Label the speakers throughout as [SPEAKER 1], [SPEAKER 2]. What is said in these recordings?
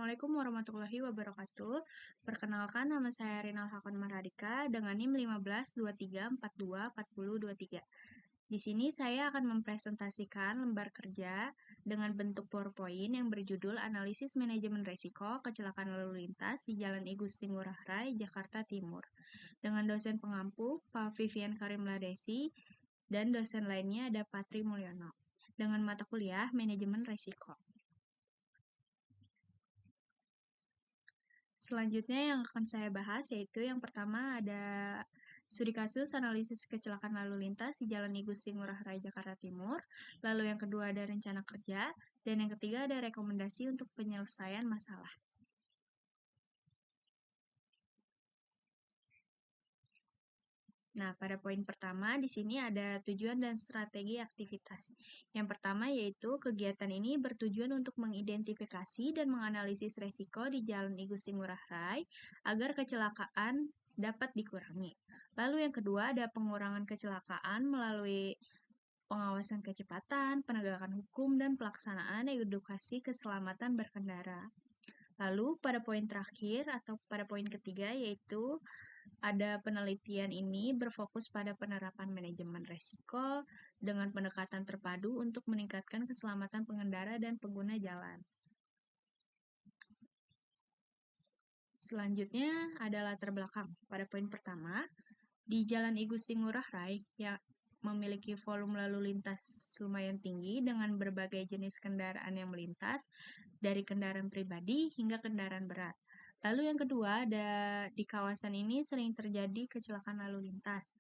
[SPEAKER 1] Assalamualaikum warahmatullahi wabarakatuh. Perkenalkan, nama saya Rinal Hakon Mahardika dengan NIM 1523424023. Di sini saya akan mempresentasikan lembar kerja dengan bentuk PowerPoint yang berjudul Analisis Manajemen Resiko Kecelakaan Lalu Lintas di Jalan I Gusti Ngurah Rai, Jakarta Timur. Dengan dosen pengampu Pak Vivian Karim Ladesi dan dosen lainnya ada Patri Mulyono. Dengan mata kuliah Manajemen Resiko. Selanjutnya yang akan saya bahas yaitu yang pertama ada studi kasus analisis kecelakaan lalu lintas di Jalan I Gusti Ngurah Rai Jakarta Timur. Lalu yang kedua ada rencana kerja dan yang ketiga ada rekomendasi untuk penyelesaian masalah. Nah, pada poin pertama di sini ada tujuan dan strategi aktivitas. Yang pertama yaitu kegiatan ini bertujuan untuk mengidentifikasi dan menganalisis resiko di Jalan I Gusti Ngurah Rai agar kecelakaan dapat dikurangi. Lalu yang kedua ada pengurangan kecelakaan melalui pengawasan kecepatan, penegakan hukum, dan pelaksanaan edukasi keselamatan berkendara. Lalu pada poin terakhir atau pada poin ketiga yaitu ada penelitian ini berfokus pada penerapan manajemen resiko dengan pendekatan terpadu untuk meningkatkan keselamatan pengendara dan pengguna jalan. Selanjutnya adalah latar belakang. Pada poin pertama, di Jalan I Gusti Ngurah Rai yang memiliki volume lalu lintas lumayan tinggi dengan berbagai jenis kendaraan yang melintas, dari kendaraan pribadi hingga kendaraan berat. Lalu yang kedua, di kawasan ini sering terjadi kecelakaan lalu lintas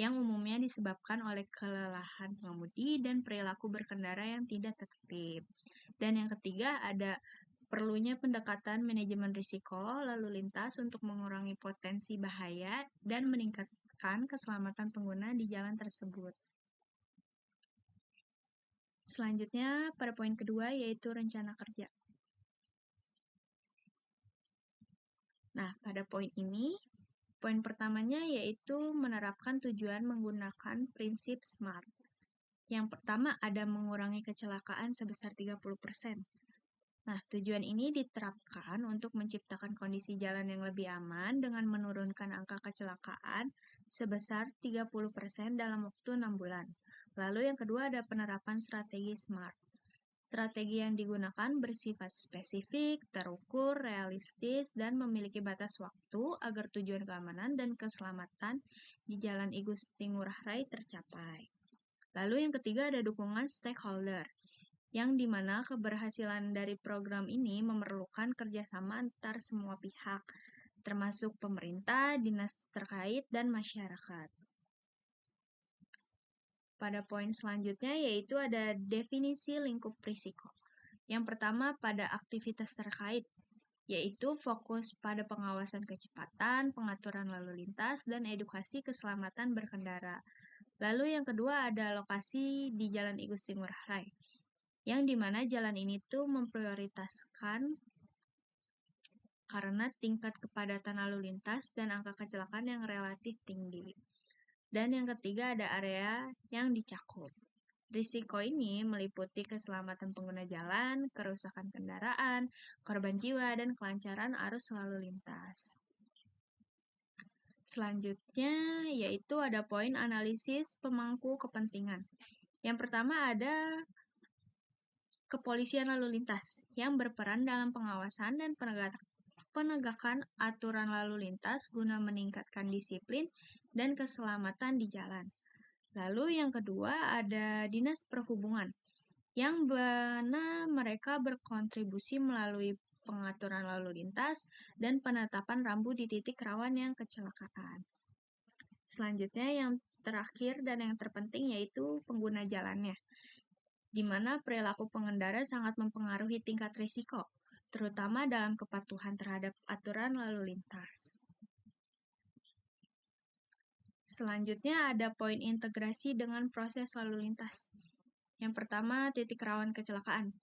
[SPEAKER 1] yang umumnya disebabkan oleh kelelahan pengemudi dan perilaku berkendara yang tidak tertib. Dan yang ketiga, ada perlunya pendekatan manajemen risiko lalu lintas untuk mengurangi potensi bahaya dan meningkatkan keselamatan pengguna di jalan tersebut. Selanjutnya, pada poin kedua yaitu rencana kerja. Nah, pada poin ini, poin pertamanya yaitu menerapkan tujuan menggunakan prinsip SMART. Yang pertama ada mengurangi kecelakaan sebesar 30%. Nah, tujuan ini diterapkan untuk menciptakan kondisi jalan yang lebih aman dengan menurunkan angka kecelakaan sebesar 30% dalam waktu 6 bulan. Lalu yang kedua ada penerapan strategi SMART. Strategi yang digunakan bersifat spesifik, terukur, realistis, dan memiliki batas waktu agar tujuan keamanan dan keselamatan di Jalan I Gusti Ngurah Rai tercapai. Lalu yang ketiga ada dukungan stakeholder, yang dimana keberhasilan dari program ini memerlukan kerjasama antar semua pihak, termasuk pemerintah, dinas terkait, dan masyarakat. Pada poin selanjutnya yaitu ada definisi lingkup risiko. Yang pertama pada aktivitas terkait, yaitu fokus pada pengawasan kecepatan, pengaturan lalu lintas, dan edukasi keselamatan berkendara. Lalu yang kedua ada lokasi di Jalan I Gusti Ngurah Rai, yang dimana jalan ini tuh memprioritaskan karena tingkat kepadatan lalu lintas dan angka kecelakaan yang relatif tinggi. Dan yang ketiga ada area yang dicakup. Risiko ini meliputi keselamatan pengguna jalan, kerusakan kendaraan, korban jiwa, dan kelancaran arus lalu lintas. Selanjutnya yaitu ada poin analisis pemangku kepentingan. Yang pertama ada kepolisian lalu lintas yang berperan dalam pengawasan dan penegakan aturan lalu lintas guna meningkatkan disiplin dan keselamatan di jalan. Lalu yang kedua ada Dinas Perhubungan, yang mana mereka berkontribusi melalui pengaturan lalu lintas dan penetapan rambu di titik rawan yang kecelakaan. Selanjutnya yang terakhir dan yang terpenting yaitu pengguna jalannya, di mana perilaku pengendara sangat mempengaruhi tingkat risiko, terutama dalam kepatuhan terhadap aturan lalu lintas. Selanjutnya ada poin integrasi dengan proses lalu lintas. Yang pertama, titik rawan kecelakaan,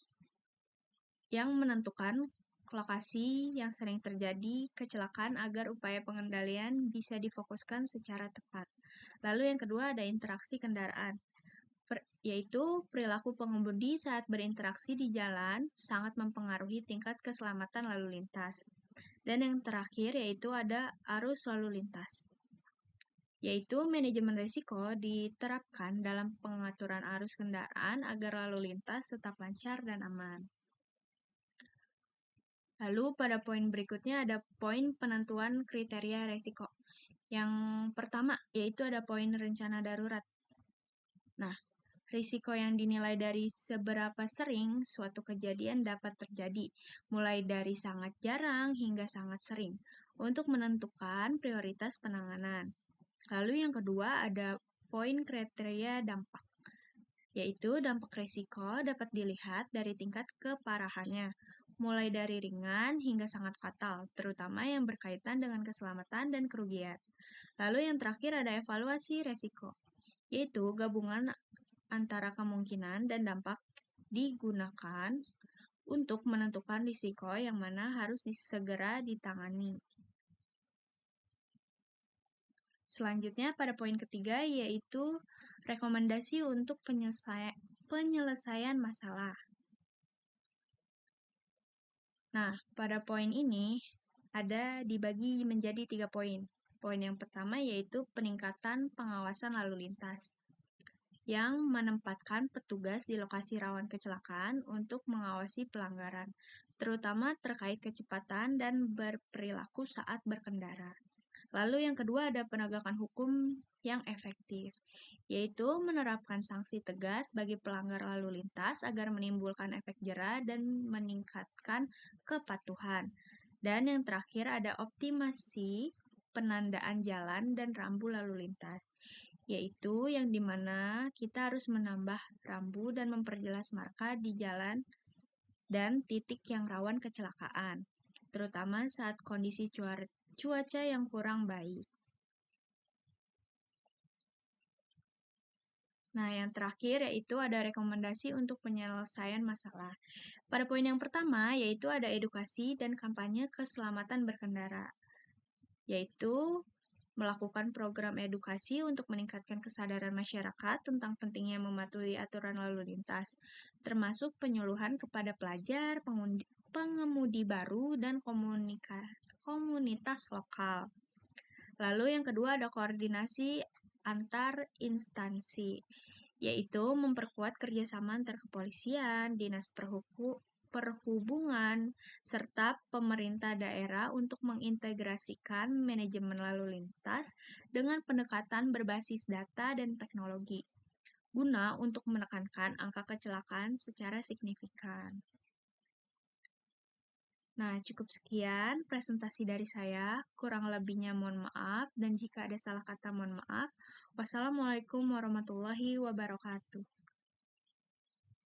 [SPEAKER 1] yang menentukan lokasi yang sering terjadi kecelakaan agar upaya pengendalian bisa difokuskan secara tepat. Lalu yang kedua ada interaksi kendaraan. yaitu perilaku pengemudi saat berinteraksi di jalan sangat mempengaruhi tingkat keselamatan lalu lintas. Dan yang terakhir yaitu ada arus lalu lintas, yaitu manajemen risiko diterapkan dalam pengaturan arus kendaraan agar lalu lintas tetap lancar dan aman. Lalu pada poin berikutnya ada poin penentuan kriteria risiko. Yang pertama yaitu ada poin rencana darurat. Nah, risiko yang dinilai dari seberapa sering suatu kejadian dapat terjadi, mulai dari sangat jarang hingga sangat sering, untuk menentukan prioritas penanganan. Lalu yang kedua ada poin kriteria dampak, yaitu dampak risiko dapat dilihat dari tingkat keparahannya, mulai dari ringan hingga sangat fatal, terutama yang berkaitan dengan keselamatan dan kerugian. Lalu yang terakhir ada evaluasi risiko, yaitu gabungan antara kemungkinan dan dampak digunakan untuk menentukan risiko yang mana harus segera ditangani. Selanjutnya pada poin ketiga yaitu rekomendasi untuk penyelesaian masalah. Nah, pada poin ini ada dibagi menjadi 3 poin. Poin yang pertama yaitu peningkatan pengawasan lalu lintas, yang menempatkan petugas di lokasi rawan kecelakaan untuk mengawasi pelanggaran, terutama terkait kecepatan dan berperilaku saat berkendara. Lalu yang kedua ada penegakan hukum yang efektif, yaitu menerapkan sanksi tegas bagi pelanggar lalu lintas agar menimbulkan efek jera dan meningkatkan kepatuhan. Dan yang terakhir ada optimasi penandaan jalan dan rambu lalu lintas, yaitu yang dimana kita harus menambah rambu dan memperjelas marka di jalan dan titik yang rawan kecelakaan, terutama saat kondisi cuaca yang kurang baik. Nah, yang terakhir yaitu ada rekomendasi untuk penyelesaian masalah. Pada poin yang pertama yaitu ada edukasi dan kampanye keselamatan berkendara, yaitu melakukan program edukasi untuk meningkatkan kesadaran masyarakat tentang pentingnya mematuhi aturan lalu lintas, termasuk penyuluhan kepada pelajar, pengemudi baru, dan komunitas lokal. Lalu yang kedua ada koordinasi antar instansi, yaitu memperkuat kerjasama antar kepolisian, dinas perhubungan, serta pemerintah daerah untuk mengintegrasikan manajemen lalu lintas dengan pendekatan berbasis data dan teknologi, guna untuk menekankan angka kecelakaan secara signifikan. Nah, cukup sekian presentasi dari saya. Kurang lebihnya mohon maaf, dan jika ada salah kata mohon maaf. Wassalamualaikum warahmatullahi wabarakatuh.